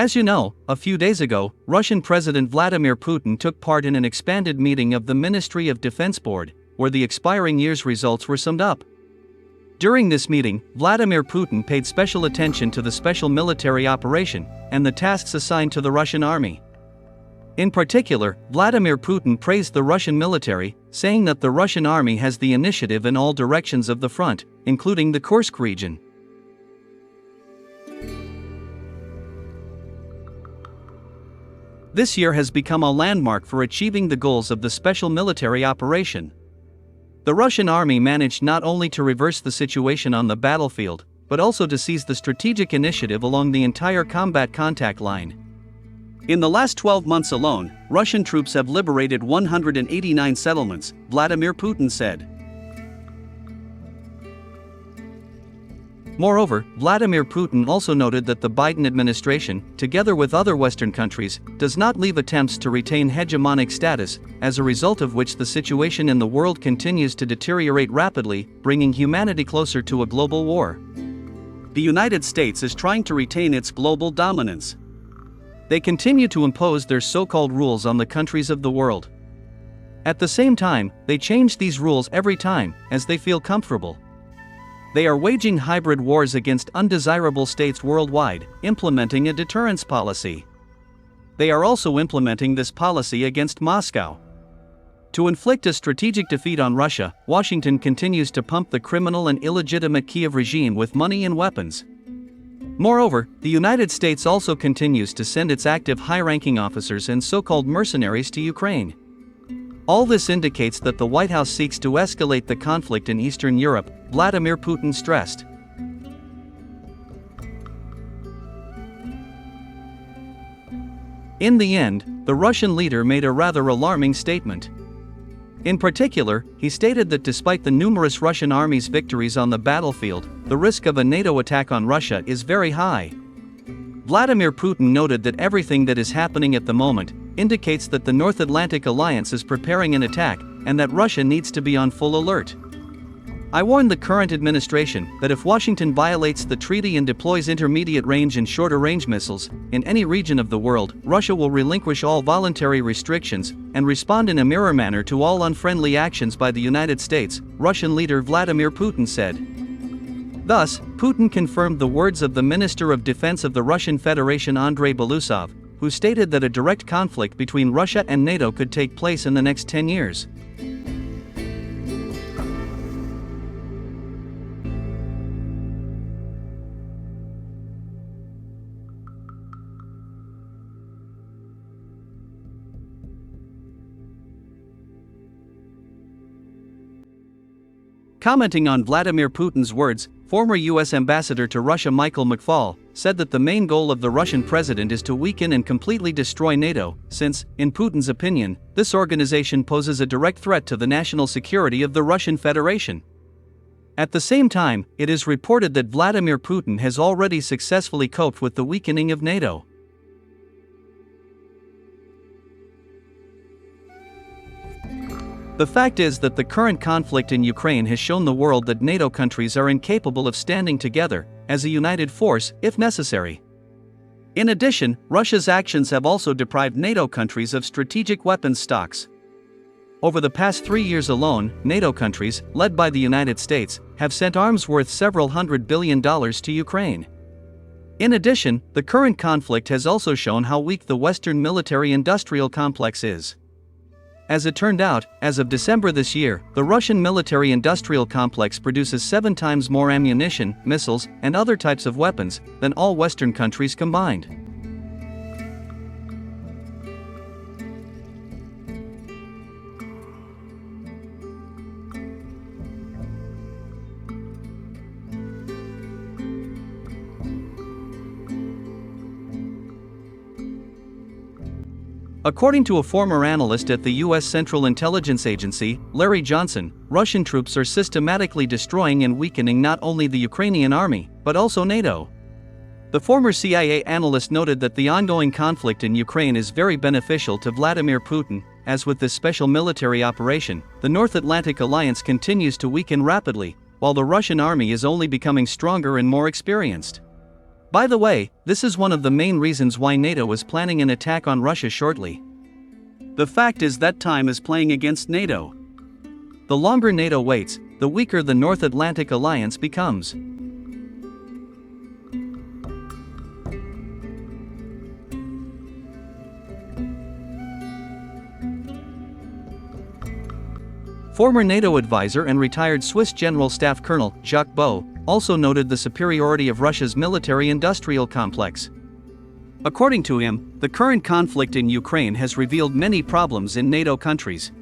As you know, a few days ago, Russian President Vladimir Putin took part in an expanded meeting of the Ministry of Defense Board, where the expiring year's results were summed up. During this meeting, Vladimir Putin paid special attention to the special military operation and the tasks assigned to the Russian army. In particular, Vladimir Putin praised the Russian military, saying that the Russian army has the initiative in all directions of the front, including the Kursk region. This year has become a landmark for achieving the goals of the special military operation. The Russian army managed not only to reverse the situation on the battlefield, but also to seize the strategic initiative along the entire combat contact line. In the last 12 months alone, Russian troops have liberated 189 settlements, Vladimir Putin said. Moreover, Vladimir Putin also noted that the Biden administration, together with other Western countries, does not leave attempts to retain hegemonic status, as a result of which the situation in the world continues to deteriorate rapidly, bringing humanity closer to a global war. The United States is trying to retain its global dominance. They continue to impose their so-called rules on the countries of the world. At the same time, they change these rules every time, as they feel comfortable. They are waging hybrid wars against undesirable states worldwide, implementing a deterrence policy. They are also implementing this policy against Moscow. To inflict a strategic defeat on Russia, Washington continues to pump the criminal and illegitimate Kiev regime with money and weapons. Moreover, the United States also continues to send its active high-ranking officers and so-called mercenaries to Ukraine. All this indicates that the White House seeks to escalate the conflict in Eastern Europe, Vladimir Putin stressed. In the end, the Russian leader made a rather alarming statement. In particular, he stated that despite the numerous Russian army's victories on the battlefield, the risk of a NATO attack on Russia is very high. Vladimir Putin noted that everything that is happening at the moment indicates that the North Atlantic Alliance is preparing an attack, and that Russia needs to be on full alert. I warn the current administration that if Washington violates the treaty and deploys intermediate-range and shorter-range missiles in any region of the world, Russia will relinquish all voluntary restrictions and respond in a mirror manner to all unfriendly actions by the United States, Russian leader Vladimir Putin said. Thus, Putin confirmed the words of the Minister of Defense of the Russian Federation Andrei Belousov, who stated that a direct conflict between Russia and NATO could take place in the next 10 years. Commenting on Vladimir Putin's words, former U.S. Ambassador to Russia Michael McFaul said that the main goal of the Russian president is to weaken and completely destroy NATO, since, in Putin's opinion, this organization poses a direct threat to the national security of the Russian Federation. At the same time, it is reported that Vladimir Putin has already successfully coped with the weakening of NATO. The fact is that the current conflict in Ukraine has shown the world that NATO countries are incapable of standing together as a united force if necessary. In addition, Russia's actions have also deprived NATO countries of strategic weapons stocks. Over the past 3 years alone, NATO countries, led by the United States, have sent arms worth several $100 billion to Ukraine. In addition, the current conflict has also shown how weak the Western military-industrial complex is. As it turned out, as of December this year, the Russian military-industrial complex produces 7 times more ammunition, missiles, and other types of weapons than all Western countries combined. According to a former analyst at the U.S. Central Intelligence Agency, Larry Johnson, Russian troops are systematically destroying and weakening not only the Ukrainian army, but also NATO. The former CIA analyst noted that the ongoing conflict in Ukraine is very beneficial to Vladimir Putin, as with this special military operation, the North Atlantic Alliance continues to weaken rapidly, while the Russian army is only becoming stronger and more experienced. By the way, this is one of the main reasons why NATO is planning an attack on Russia shortly. The fact is that time is playing against NATO. The longer NATO waits, the weaker the North Atlantic Alliance becomes. Former NATO advisor and retired Swiss General Staff Colonel Jacques Beau also noted the superiority of Russia's military-industrial complex. According to him, the current conflict in Ukraine has revealed many problems in NATO countries.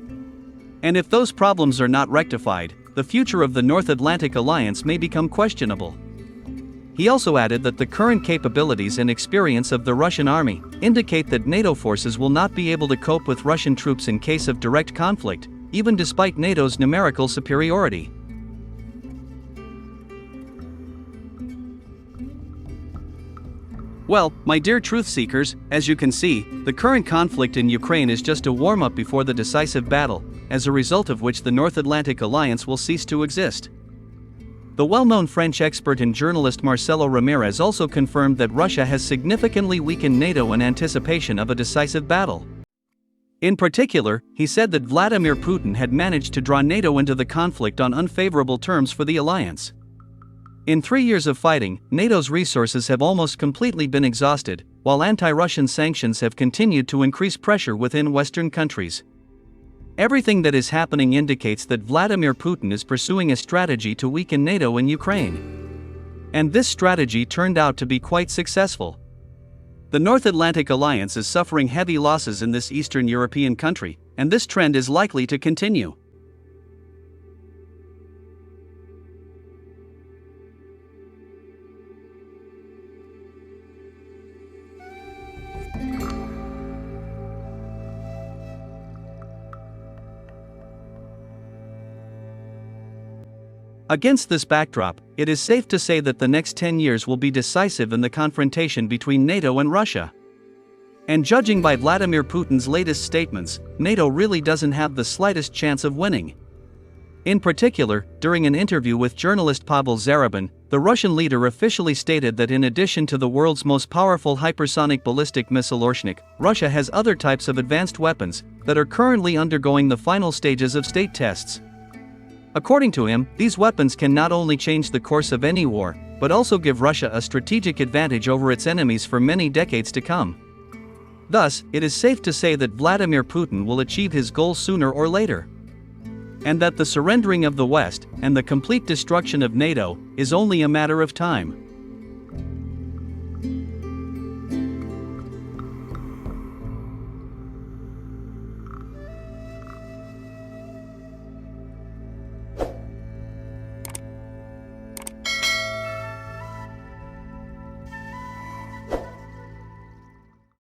And if those problems are not rectified, the future of the North Atlantic Alliance may become questionable. He also added that the current capabilities and experience of the Russian army indicate that NATO forces will not be able to cope with Russian troops in case of direct conflict, even despite NATO's numerical superiority. Well, my dear truth seekers, as you can see, the current conflict in Ukraine is just a warm-up before the decisive battle, as a result of which the North Atlantic Alliance will cease to exist. The well-known French expert and journalist Marcelo Ramirez also confirmed that Russia has significantly weakened NATO in anticipation of a decisive battle. In particular, he said that Vladimir Putin had managed to draw NATO into the conflict on unfavorable terms for the alliance. In 3 years of fighting, NATO's resources have almost completely been exhausted, while anti-Russian sanctions have continued to increase pressure within Western countries. Everything that is happening indicates that Vladimir Putin is pursuing a strategy to weaken NATO in Ukraine. And this strategy turned out to be quite successful. The North Atlantic Alliance is suffering heavy losses in this Eastern European country, and this trend is likely to continue. Against this backdrop, it is safe to say that the next 10 years will be decisive in the confrontation between NATO and Russia. And judging by Vladimir Putin's latest statements, NATO really doesn't have the slightest chance of winning. In particular, during an interview with journalist Pavel Zarubin, the Russian leader officially stated that in addition to the world's most powerful hypersonic ballistic missile Orshnik, Russia has other types of advanced weapons that are currently undergoing the final stages of state tests. According to him, these weapons can not only change the course of any war, but also give Russia a strategic advantage over its enemies for many decades to come. Thus, it is safe to say that Vladimir Putin will achieve his goal sooner or later. And that the surrendering of the West and the complete destruction of NATO is only a matter of time.